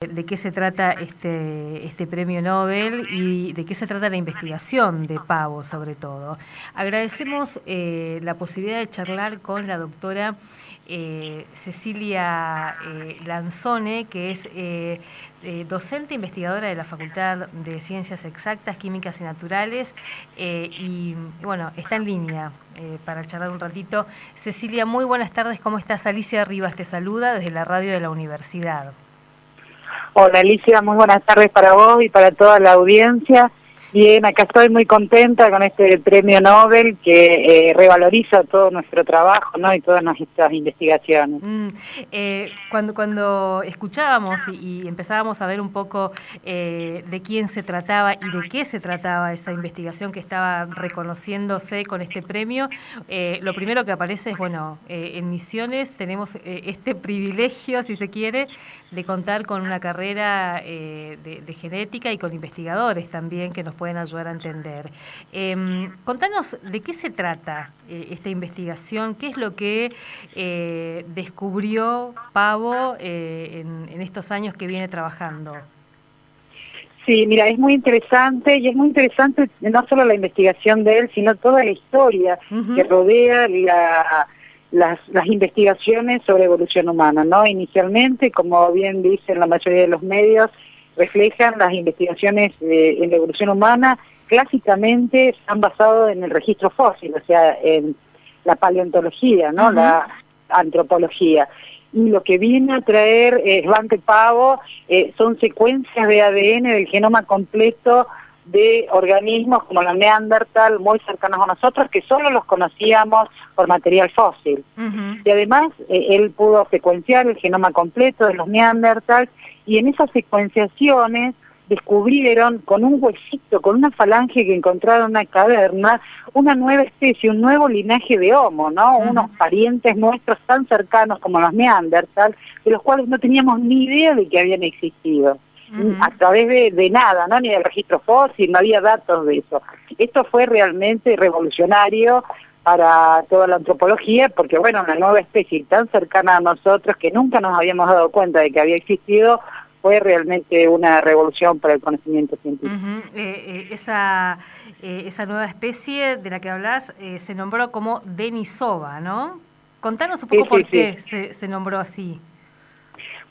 de qué se trata este premio Nobel y de qué se trata la investigación de Pavo, sobre todo. Agradecemos la posibilidad de charlar con la doctora Cecilia Lanzone, que es docente investigadora de la Facultad de Ciencias Exactas, Químicas y Naturales, y bueno, está en línea para charlar un ratito. Cecilia, muy buenas tardes, ¿cómo estás? Alicia Rivas te saluda desde la radio de la universidad. Hola Alicia, muy buenas tardes para vos y para toda la audiencia. Bien, acá estoy muy contenta con este premio Nobel que revaloriza todo nuestro trabajo, ¿no? Y todas nuestras investigaciones. Cuando escuchábamos y empezábamos a ver un poco de quién se trataba y de qué se trataba esa investigación que estaba reconociéndose con este premio, lo primero que aparece es, bueno, en Misiones tenemos este privilegio, si se quiere, de contar con una carrera de genética y con investigadores también que nos pueden ayudar a entender. Contanos de qué se trata esta investigación, qué es lo que descubrió Pavo en estos años que viene trabajando. Sí, mira, es muy interesante y es muy interesante no solo la investigación de él, sino toda la historia que rodea las investigaciones sobre evolución humana, ¿no? Inicialmente, como bien dicen la mayoría de los medios, reflejan las investigaciones en la evolución humana, clásicamente se han basado en el registro fósil, o sea, en la paleontología, ¿no? La antropología. Y lo que viene a traer Svante Pavo son secuencias de ADN del genoma completo de organismos como los Neandertal, muy cercanos a nosotros, que solo los conocíamos por material fósil. Y además, él pudo secuenciar el genoma completo de los Neandertal, y en esas secuenciaciones descubrieron con un huesito, con una falange que encontraron en una caverna, una nueva especie, un nuevo linaje de Homo, ¿no? Unos parientes nuestros tan cercanos como los Neandertal, de los cuales no teníamos ni idea de que habían existido. A través de nada, ¿no? Ni del registro fósil, no había datos de eso. Esto fue realmente revolucionario para toda la antropología, porque bueno, una nueva especie tan cercana a nosotros que nunca nos habíamos dado cuenta de que había existido, fue realmente una revolución para el conocimiento científico. Esa nueva especie de la que hablas se nombró como Denisova, ¿no? Contanos un poco por qué se nombró así.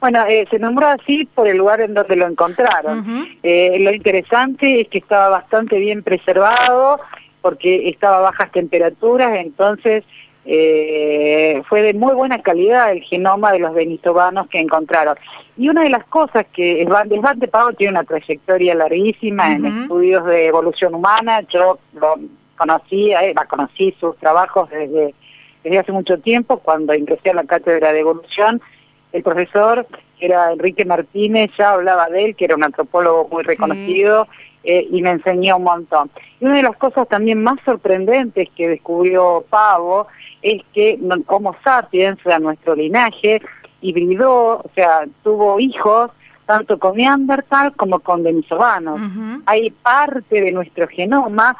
Bueno, se nombró así por el lugar en donde lo encontraron. Lo interesante es que estaba bastante bien preservado, porque estaba a bajas temperaturas, entonces fue de muy buena calidad el genoma de los denisovanos que encontraron. Y una de las cosas que Svante Pavo tiene una trayectoria larguísima en estudios de evolución humana. Yo lo conocí sus trabajos desde hace mucho tiempo, cuando ingresé a la cátedra de evolución. El profesor, que era Enrique Martínez, ya hablaba de él, que era un antropólogo muy reconocido, y me enseñó un montón. Y una de las cosas también más sorprendentes que descubrió Pavo es que Homo sapiens, o sea, nuestro linaje, hibridó, o sea, tuvo hijos tanto con Neandertal como con denisovanos. Hay parte de nuestro genoma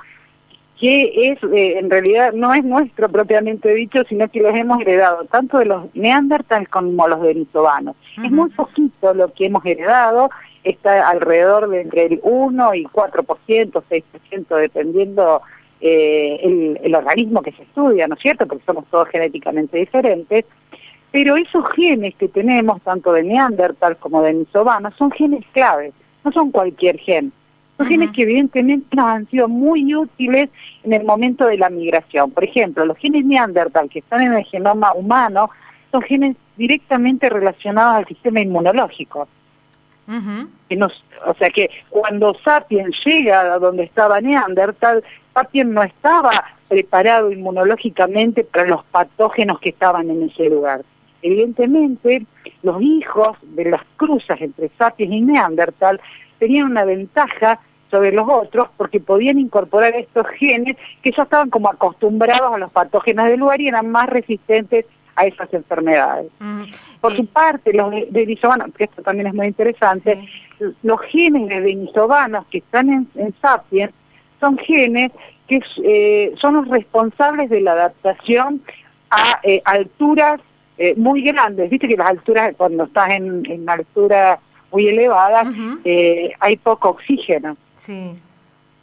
que es, en realidad no es nuestro propiamente dicho, sino que los hemos heredado tanto de los Neandertal como los denisovanos. Es muy poquito lo que hemos heredado, está alrededor de entre el 1 y 4%, 6%, dependiendo el organismo que se estudia, ¿no es cierto?, porque somos todos genéticamente diferentes. Pero esos genes que tenemos, tanto de Neandertal como de denisovanos, son genes claves, no son cualquier gen. Son genes que evidentemente nos han sido muy útiles en el momento de la migración. Por ejemplo, los genes Neandertal que están en el genoma humano son genes directamente relacionados al sistema inmunológico. O sea que cuando Sapiens llega a donde estaba Neandertal, Sapiens no estaba preparado inmunológicamente para los patógenos que estaban en ese lugar. Evidentemente, los hijos de las cruzas entre Sapiens y Neandertal tenían una ventaja sobre los otros porque podían incorporar estos genes que ya estaban como acostumbrados a los patógenos del lugar y eran más resistentes a esas enfermedades. Por su parte, los denisovanos, que esto también es muy interesante, los genes de denisovanos que están en Sapiens son genes que son los responsables de la adaptación a alturas muy grandes. Viste que las alturas, cuando estás en altura muy elevadas, Uh-huh. hay poco oxígeno. Sí.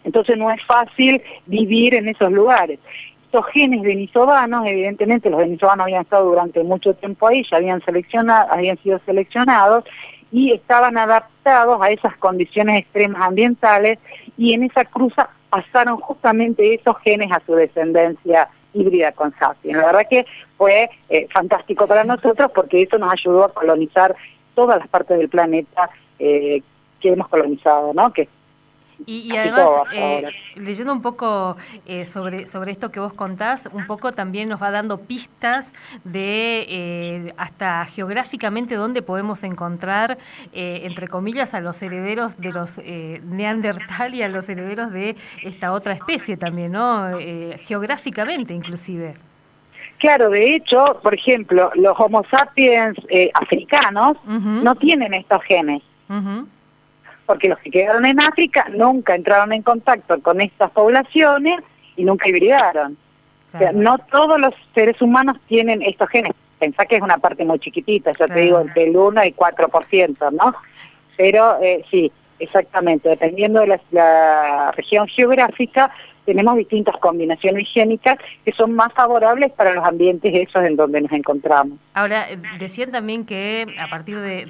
Entonces no es fácil vivir en esos lugares. Estos genes denisovanos, evidentemente los denisovanos habían estado durante mucho tiempo ahí, ya habían sido seleccionados y estaban adaptados a esas condiciones extremas ambientales, y en esa cruza pasaron justamente esos genes a su descendencia híbrida con sapiens. La verdad que fue fantástico para nosotros, porque eso nos ayudó a colonizar todas las partes del planeta que hemos colonizado, ¿no? Que Y además, leyendo un poco sobre esto que vos contás, un poco también nos va dando pistas de hasta geográficamente dónde podemos encontrar, entre comillas, a los herederos de los Neandertal y a los herederos de esta otra especie también, ¿no? Geográficamente inclusive. Claro, de hecho, por ejemplo, los Homo sapiens africanos Uh-huh. no tienen estos genes, Uh-huh. porque los que quedaron en África nunca entraron en contacto con estas poblaciones y nunca hibridaron. Claro. O sea, no todos los seres humanos tienen estos genes. Pensá que es una parte muy chiquitita, ya te digo, entre el 1 y 4%, ¿no? Pero sí, exactamente, dependiendo de la región geográfica, tenemos distintas combinaciones génicas que son más favorables para los ambientes esos en donde nos encontramos. Ahora, decían también que a partir de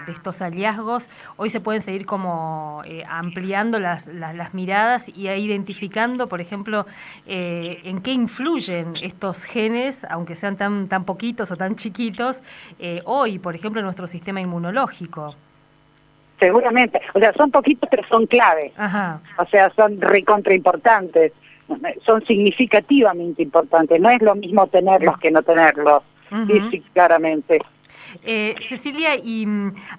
estos hallazgos, hoy se pueden seguir como ampliando las miradas y identificando, por ejemplo, en qué influyen estos genes, aunque sean tan poquitos o tan chiquitos, hoy, por ejemplo, en nuestro sistema inmunológico. Seguramente, o sea, son poquitos pero son claves. Ajá. O sea, son recontraimportantes, son significativamente importantes. No es lo mismo tenerlos que no tenerlos. Uh-huh. Sí, claramente. Cecilia, y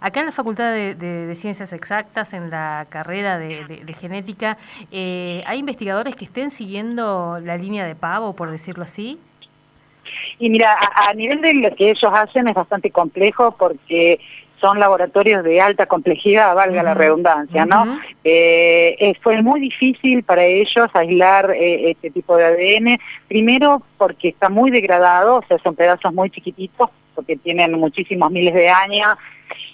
acá en la Facultad de Ciencias Exactas, en la carrera de genética, ¿hay investigadores que estén siguiendo la línea de Pavo, por decirlo así? Y mira, a nivel de lo que ellos hacen es bastante complejo, porque son laboratorios de alta complejidad, valga la redundancia, ¿no? Fue muy difícil para ellos aislar este tipo de ADN, primero porque está muy degradado, o sea, son pedazos muy chiquititos, porque tienen muchísimos miles de años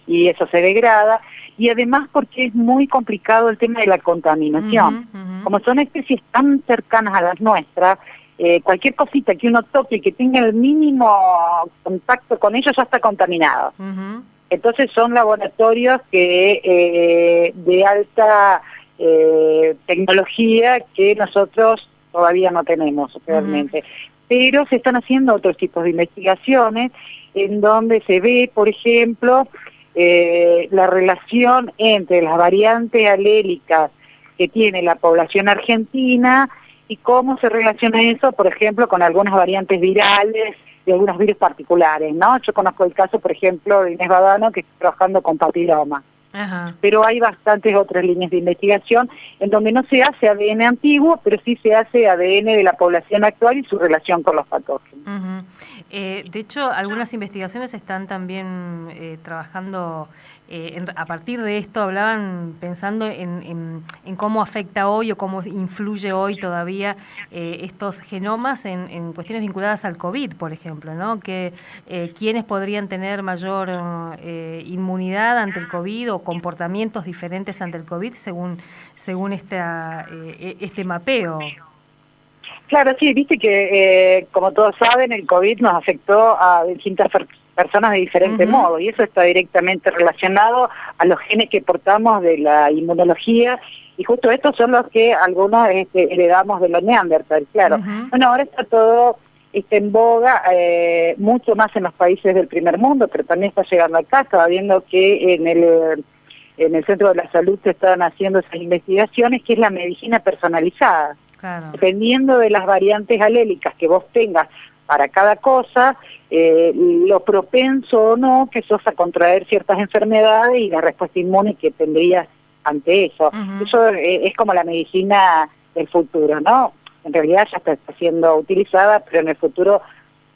y eso se degrada, y además porque es muy complicado el tema de la contaminación. Como son especies tan cercanas a las nuestras, cualquier cosita que uno toque que tenga el mínimo contacto con ellos ya está contaminado. Entonces son laboratorios que de alta tecnología que nosotros todavía no tenemos realmente. Pero se están haciendo otros tipos de investigaciones en donde se ve, por ejemplo, la relación entre las variantes alélicas que tiene la población argentina y cómo se relaciona eso, por ejemplo, con algunas variantes virales de algunos virus particulares, ¿no? Yo conozco el caso, por ejemplo, de Inés Badano, que está trabajando con papiloma. Ajá. Pero hay bastantes otras líneas de investigación en donde no se hace ADN antiguo, pero sí se hace ADN de la población actual y su relación con los patógenos. De hecho, algunas investigaciones están también trabajando a partir de esto, hablaban pensando en cómo afecta hoy o cómo influye hoy todavía estos genomas en cuestiones vinculadas al COVID, por ejemplo, ¿no? Que quiénes podrían tener mayor inmunidad ante el COVID o comportamientos diferentes ante el COVID según este mapeo. Claro, sí, viste que, como todos saben, el COVID nos afectó a distintas personas de diferente modo, y eso está directamente relacionado a los genes que portamos de la inmunología, y justo estos son los que algunos heredamos de los Neandertal, claro. Bueno, ahora está todo en boga, mucho más en los países del primer mundo, pero también está llegando acá. Estaba viendo que en el Centro de la Salud se están haciendo esas investigaciones, que es la medicina personalizada. Claro. Dependiendo de las variantes alélicas que vos tengas para cada cosa, lo propenso o no que sos a contraer ciertas enfermedades y la respuesta inmune que tendrías ante eso. Eso es como la medicina del futuro, ¿no? En realidad ya está siendo utilizada, pero en el futuro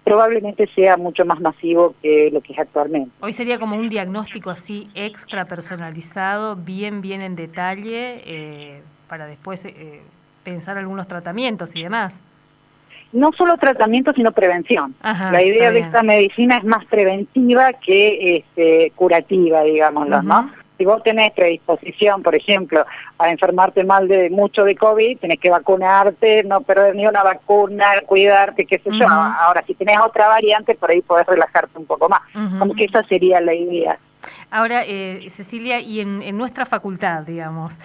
probablemente sea mucho más masivo que lo que es actualmente. Hoy sería como un diagnóstico así extra personalizado, bien en detalle, para después pensar algunos tratamientos y demás. no solo tratamiento, sino prevención. Ajá, la idea de esta medicina es más preventiva que curativa, digámoslo, ¿no? Si vos tenés predisposición, por ejemplo, a enfermarte mucho de COVID, tenés que vacunarte, no perder ni una vacuna, cuidarte, qué sé yo. Ahora, si tenés otra variante, por ahí podés relajarte un poco más. Como que esa sería la idea. Ahora, Cecilia, y en nuestra facultad, digamos,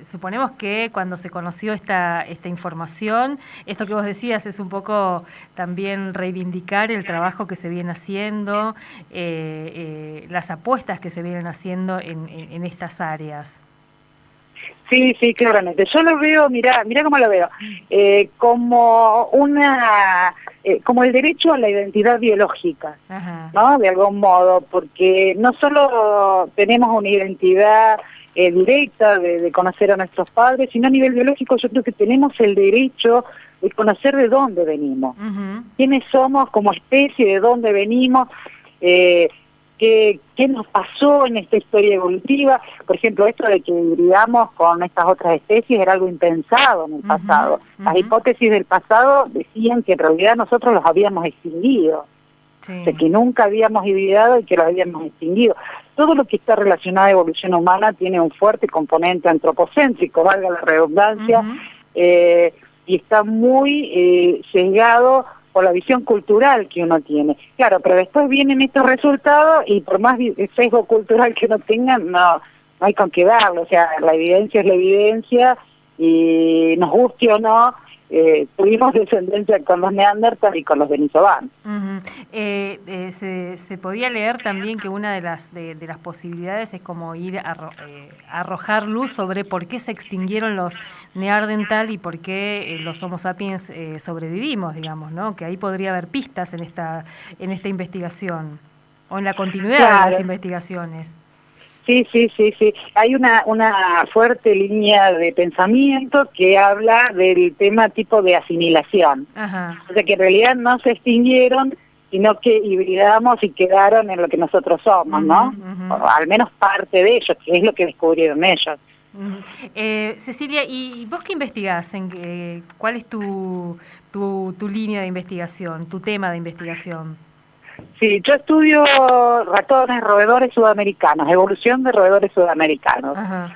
suponemos que cuando se conoció esta información, esto que vos decías es un poco también reivindicar el trabajo que se viene haciendo, las apuestas que se vienen haciendo en estas áreas. Sí, sí, claramente. Yo lo veo, mirá cómo lo veo, como como el derecho a la identidad biológica, ¿no? De algún modo, porque no solo tenemos una identidad directa de conocer a nuestros padres, sino a nivel biológico yo creo que tenemos el derecho de conocer de dónde venimos, quiénes somos como especie, de dónde venimos, ¿Qué nos pasó en esta historia evolutiva? Por ejemplo, esto de que hibridamos con estas otras especies era algo impensado en el pasado. Las hipótesis del pasado decían que en realidad nosotros los habíamos extinguido, de que nunca habíamos hibridado y que los habíamos extinguido. Todo lo que está relacionado a evolución humana tiene un fuerte componente antropocéntrico, valga la redundancia, y está muy sesgado por la visión cultural que uno tiene. Claro, pero después vienen estos resultados y por más sesgo cultural que uno tenga, no hay con qué darlo. O sea, la evidencia es la evidencia y nos guste o no, tuvimos descendencia con los neandertales y con los denisovanos. Se podía leer también que una de las posibilidades es como ir a arrojar luz sobre por qué se extinguieron los neandertal y por qué los Homo sapiens sobrevivimos, digamos, ¿no? Que ahí podría haber pistas en esta investigación o en la continuidad de las investigaciones. Sí. Hay una fuerte línea de pensamiento que habla del tema tipo de asimilación. O sea, que en realidad no se extinguieron, sino que hibridamos y quedaron en lo que nosotros somos, ¿no? O al menos parte de ellos, que es lo que descubrieron ellos. Cecilia, ¿y vos qué investigás? ¿Cuál es tu línea de investigación, tu tema de investigación? Sí, yo estudio ratones, roedores sudamericanos, evolución de roedores sudamericanos. A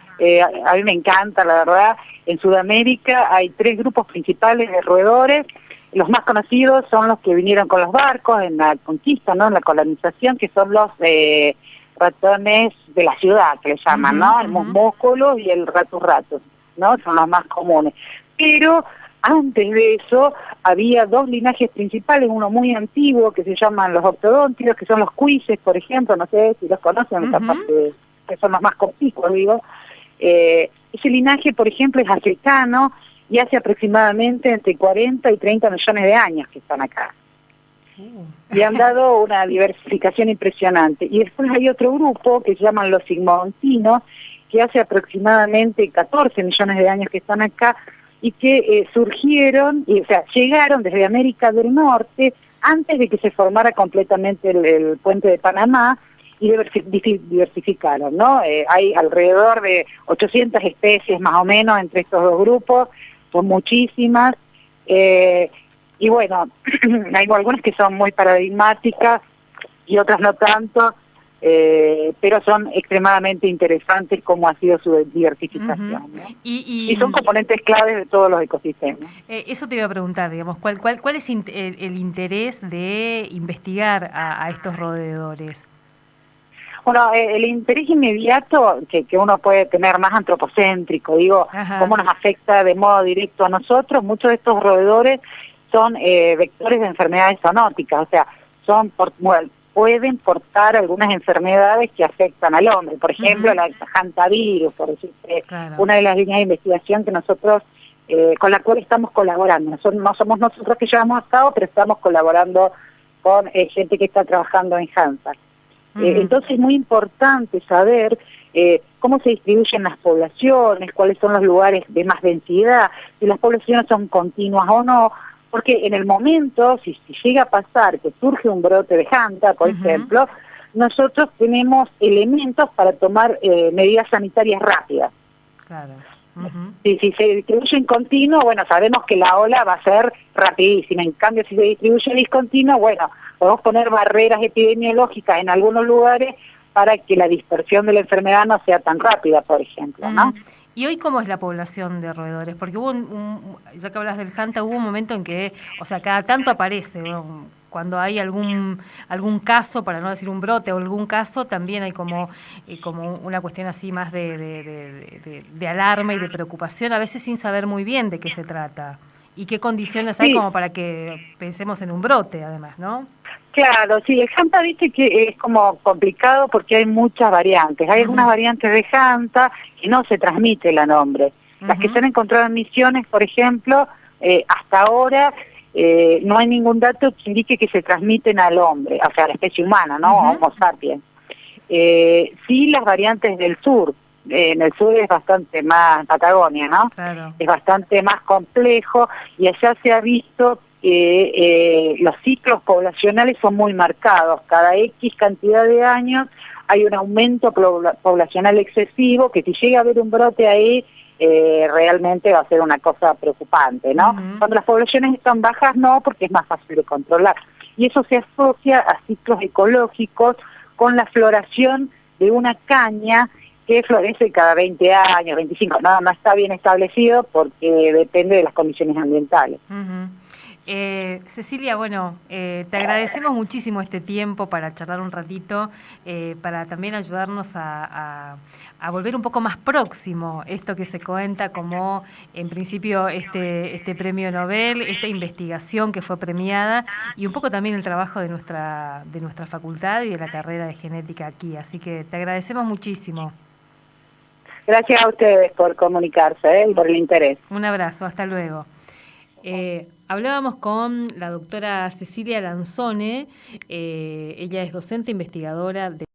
mí me encanta, la verdad. En Sudamérica hay 3 grupos principales de roedores. Los más conocidos son los que vinieron con los barcos en la conquista, ¿no? En la colonización, que son los ratones de la ciudad, que le llaman, ¿no? El músculo y el ratus, ¿no? Son los más comunes. Pero antes de eso había 2 linajes principales, uno muy antiguo que se llaman los octodóntidos, que son los cuises, por ejemplo, no sé si los conocen, que son los más conspicuos, digo. Ese linaje, por ejemplo, es africano y hace aproximadamente entre 40 y 30 millones de años que están acá. Y han dado una diversificación impresionante. Y después hay otro grupo que se llaman los sigmontinos, que hace aproximadamente 14 millones de años que están acá, y que surgieron, o sea, llegaron desde América del Norte antes de que se formara completamente el puente de Panamá y diversificaron, ¿no? Hay alrededor de 800 especies más o menos entre estos 2 grupos, son muchísimas, y bueno, hay algunas que son muy paradigmáticas y otras no tanto, pero son extremadamente interesantes como ha sido su diversificación, ¿no? Y son componentes claves de todos los ecosistemas. Eso te iba a preguntar, digamos, ¿cuál es el interés de investigar a estos roedores? Bueno, el interés inmediato que uno puede tener más antropocéntrico, digo, cómo nos afecta de modo directo a nosotros. Muchos de estos roedores son vectores de enfermedades zoonóticas, o sea, pueden portar algunas enfermedades que afectan al hombre, por ejemplo, la hantavirus, por decirte, una de las líneas de investigación que nosotros, con la cual estamos colaborando. No somos nosotros que llevamos a cabo, pero estamos colaborando con gente que está trabajando en Hansa. Entonces es muy importante saber cómo se distribuyen las poblaciones, cuáles son los lugares de más densidad, si las poblaciones son continuas o no, porque en el momento, si llega a pasar que surge un brote de Hanta, por ejemplo, nosotros tenemos elementos para tomar medidas sanitarias rápidas. Si se distribuye en continuo, bueno, sabemos que la ola va a ser rapidísima. En cambio, si se distribuye discontinuo, bueno, podemos poner barreras epidemiológicas en algunos lugares para que la dispersión de la enfermedad no sea tan rápida, por ejemplo, ¿no? ¿Y hoy cómo es la población de roedores? Porque hubo ya que hablas del Hanta, hubo un momento en que, o sea, cada tanto aparece, ¿no? Cuando hay algún caso, para no decir un brote o algún caso, también hay como una cuestión así más de alarma y de preocupación, a veces sin saber muy bien de qué se trata y qué condiciones hay como para que pensemos en un brote, además, ¿no? Claro, sí, el Hanta dice que es como complicado porque hay muchas variantes. Hay algunas variantes de Hanta que no se transmite la nombre. Las que se han encontrado en Misiones, por ejemplo, hasta ahora no hay ningún dato que indique que se transmiten al hombre, o sea, a la especie humana, ¿no? Homo sapiens. Sí, las variantes del sur. En el sur es bastante más, Patagonia, ¿no? Claro. Es bastante más complejo y allá se ha visto que los ciclos poblacionales son muy marcados. Cada X cantidad de años hay un aumento poblacional excesivo que si llega a haber un brote ahí, realmente va a ser una cosa preocupante, ¿no? Cuando las poblaciones están bajas, no, porque es más fácil de controlar. Y eso se asocia a ciclos ecológicos con la floración de una caña que florece cada 20 años, 25, no está bien establecido porque depende de las condiciones ambientales. Cecilia, bueno, te agradecemos muchísimo este tiempo para charlar un ratito, para también ayudarnos a volver un poco más próximo esto que se cuenta como, en principio, este premio Nobel, esta investigación que fue premiada y un poco también el trabajo de nuestra facultad y de la carrera de genética aquí. Así que te agradecemos muchísimo. Gracias a ustedes por comunicarse y por el interés. Un abrazo, hasta luego. Hablábamos con la doctora Cecilia Lanzone, ella es docente investigadora de